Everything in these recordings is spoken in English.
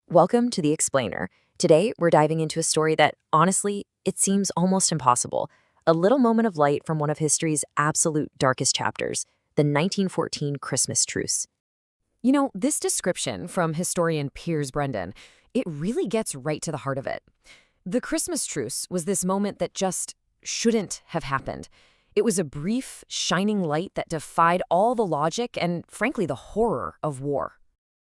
Welcome to The Explainer. Today, we're diving into a story that, honestly, it seems almost impossible. A little moment of light from one of history's absolute darkest chapters, the 1914 Christmas Truce. This description from historian Piers Brendan, it really gets right to the heart of it. The Christmas Truce was this moment that just shouldn't have happened. It was a brief, shining light that defied all the logic and, frankly, the horror of war.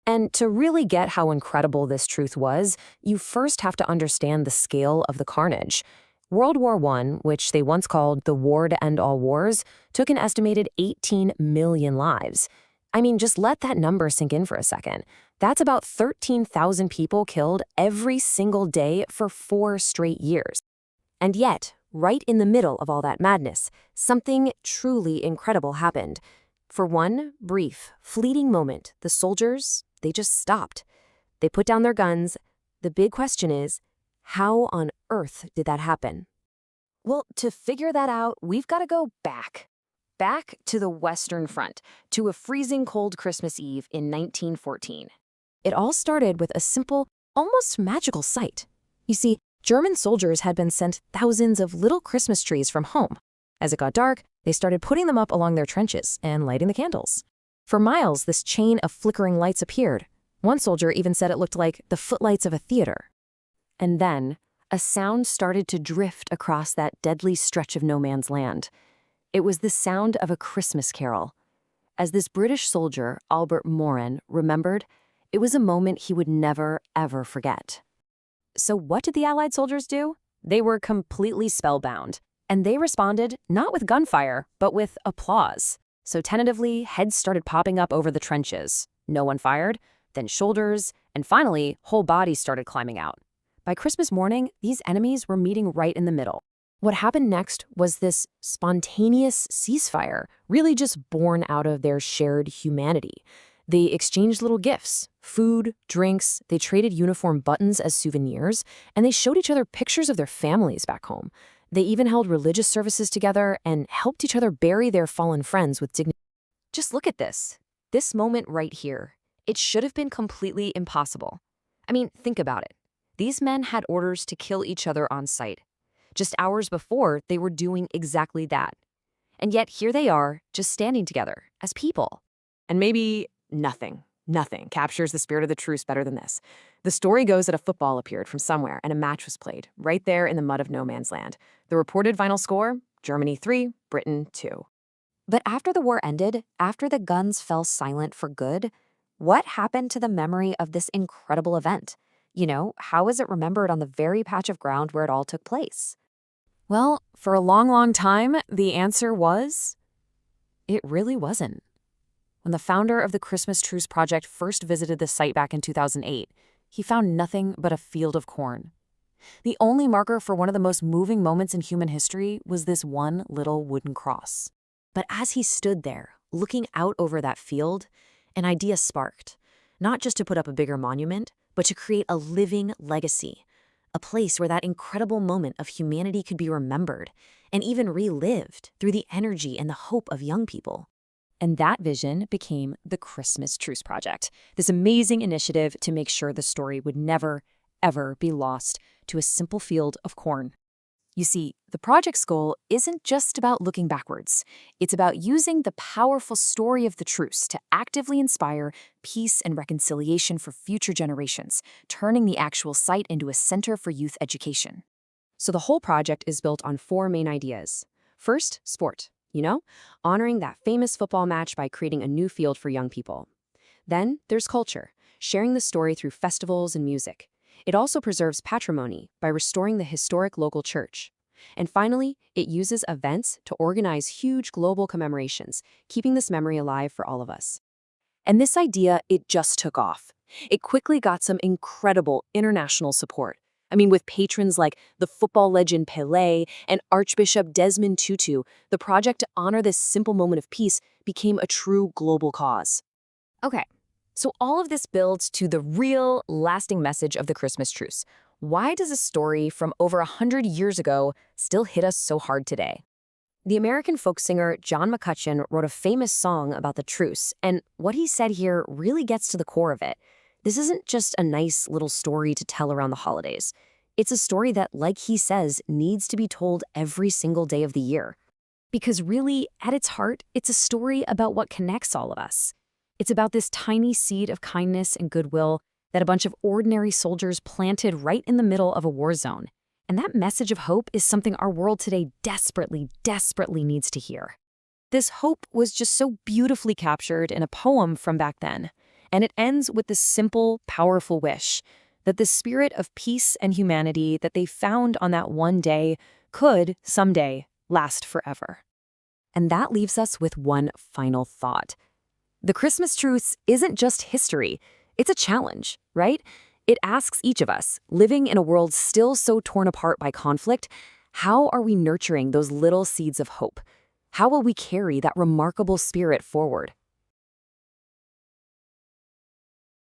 And to really get how incredible this truth was, you first have to understand the scale of the carnage. World War I, which they once called the war to end all wars, took an estimated 18 million lives. I mean, just let that number sink in for a second. That's about 13,000 people killed every single day for 4 straight years. And yet, right in the middle of all that madness, something truly incredible happened. For one brief, fleeting moment, the soldiers, they just stopped. They put down their guns. The big question is, how on earth did that happen? Well, to figure that out, we've got to go back. Back to the Western Front, to a freezing cold Christmas Eve in 1914. It all started with a simple, almost magical sight. You see, German soldiers had been sent thousands of little Christmas trees from home. As it got dark, they started putting them up along their trenches and lighting the candles. For miles, this chain of flickering lights appeared. One soldier even said it looked like the footlights of a theater. And then, a sound started to drift across that deadly stretch of no man's land. It was the sound of a Christmas carol. As this British soldier, Albert Morin, remembered, it was a moment he would never, ever forget. So what did the Allied soldiers do? They were completely spellbound. And they responded not with gunfire, but with applause. So tentatively, heads started popping up over the trenches. No one fired, then shoulders, and finally, whole bodies started climbing out. By Christmas morning, these enemies were meeting right in the middle. What happened next was this spontaneous ceasefire, really just born out of their shared humanity. They exchanged little gifts, food, drinks, they traded uniform buttons as souvenirs, and they showed each other pictures of their families back home. They even held religious services together and helped each other bury their fallen friends with dignity. Just look at this. This moment right here. It should have been completely impossible. I mean, think about it. These men had orders to kill each other on sight. Just hours before, they were doing exactly that. And yet here they are, just standing together as people. And maybe nothing captures the spirit of the truce better than this. The story goes that a football appeared from somewhere and a match was played, right there in the mud of no man's land. The reported final score, Germany 3, Britain 2. But after the war ended, after the guns fell silent for good, what happened to the memory of this incredible event? How is it remembered on the very patch of ground where it all took place? Well, for a long, long time, the answer was, it really wasn't. When the founder of the Christmas Truce Project first visited the site back in 2008, he found nothing but a field of corn. The only marker for one of the most moving moments in human history was this one little wooden cross. But as he stood there, looking out over that field, an idea sparked, not just to put up a bigger monument, but to create a living legacy, a place where that incredible moment of humanity could be remembered and even relived through the energy and the hope of young people. And that vision became the Christmas Truce Project, this amazing initiative to make sure the story would never, ever be lost to a simple field of corn. You see, the project's goal isn't just about looking backwards. It's about using the powerful story of the truce to actively inspire peace and reconciliation for future generations, turning the actual site into a center for youth education. So the whole project is built on 4 main ideas. First, sport. Honoring that famous football match by creating a new field for young people. Then there's culture, sharing the story through festivals and music. It also preserves patrimony by restoring the historic local church. And finally, it uses events to organize huge global commemorations, keeping this memory alive for all of us. And this idea, it just took off. It quickly got some incredible international support. With patrons like the football legend Pelé and Archbishop Desmond Tutu, the project to honor this simple moment of peace became a true global cause. Okay, so all of this builds to the real, lasting message of the Christmas Truce. Why does a story from over 100 years ago still hit us so hard today? The American folk singer John McCutcheon wrote a famous song about the truce, and what he said here really gets to the core of it. This isn't just a nice little story to tell around the holidays. It's a story that, like he says, needs to be told every single day of the year. Because really, at its heart, it's a story about what connects all of us. It's about this tiny seed of kindness and goodwill that a bunch of ordinary soldiers planted right in the middle of a war zone. And that message of hope is something our world today desperately, desperately needs to hear. This hope was just so beautifully captured in a poem from back then. And it ends with this simple, powerful wish that the spirit of peace and humanity that they found on that one day could, someday, last forever. And that leaves us with one final thought. The Christmas truce isn't just history, it's a challenge, right? It asks each of us, living in a world still so torn apart by conflict, how are we nurturing those little seeds of hope? How will we carry that remarkable spirit forward?